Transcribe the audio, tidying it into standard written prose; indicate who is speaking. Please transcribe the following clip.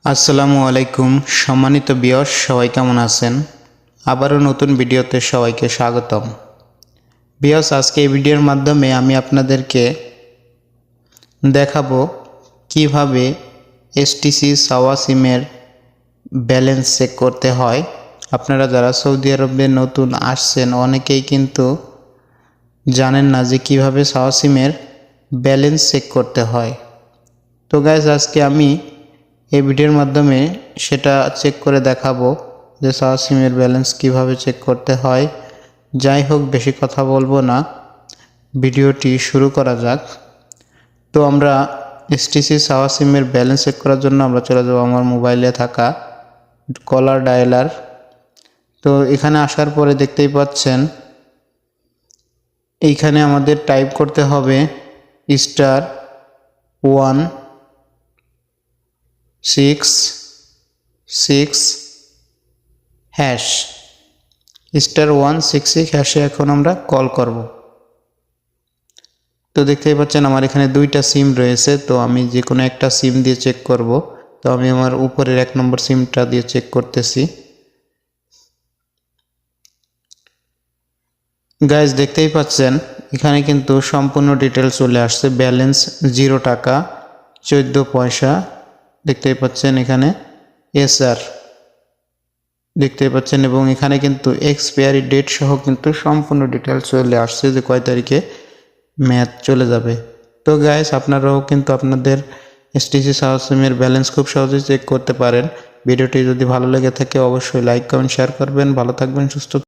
Speaker 1: আসসালামু আলাইকুম সম্মানিত ভিউয়ার্স, সবাই কেমন আছেন? আবারও নতুন ভিডিওতে সবাইকে স্বাগতম। ভিউয়ার্স, আজকে এই ভিডিওর মাধ্যমে আমি আপনাদেরকে দেখাবো কিভাবে এসটিসি সাওয়া সিমের ব্যালেন্স চেক করতে হয়। আপনারা যারা সৌদি আরবে নতুন আসছেন অনেকেই কিন্তু জানেন না যে কিভাবে সাওয়া সিমের ব্যালেন্স চেক করতে হয়। তো গাইস, আজকে আমি এই ভিডিওর মাধ্যমে সেটা চেক করে দেখাবো যে সাওয়া সিমের ব্যালেন্স কিভাবে চেক করতে হয়। যাই হোক, বেশি কথা বলবো না, ভিডিওটি শুরু করা যাক। তো আমরা এসটিসি সাওয়া সিমের ব্যালেন্স চেক করার জন্য আমরা চলে যাব আমার মোবাইলে থাকা কলার ডায়ালার। তো এখানে আসার পরে দেখতেই পাচ্ছেন এইখানে আমাদের টাইপ করতে হবে *166# *166 হ্যাশে এখন আমরা কল করব। তো দেখতেই পাচ্ছেন আমার এখানে দুইটা সিম রয়েছে, তো আমি যে কোনো একটা সিম দিয়ে চেক করব। তো আমি আমার উপরের 1 নম্বর সিমটা দিয়ে চেক করতেছি। গাইজ, দেখতেই পাচ্ছেন এখানে কিন্তু সম্পূর্ণ ডিটেলস চলে আসছে। ব্যালেন্স 0 টাকা 14 পয়সা দেখতেই পাচ্ছেন, এখানে SR দেখতেই পাচ্ছেন, এবং এখানে কিন্তু এক্সপায়ারি ডেট সহ কিন্তু সম্পূর্ণ ডিটেলস চলে আসছে যে কয় তারিখে ম্যাচ চলে যাবে। তো গাইজ, আপনারাও কিন্তু আপনাদের এসটিসি সাওয়া সিমের ব্যালেন্স খুব সহজেই চেক করতে পারেন। ভিডিওটি যদি ভালো লেগে থাকে অবশ্যই লাইক কমেন্ট শেয়ার করবেন। ভালো থাকবেন, সুস্থ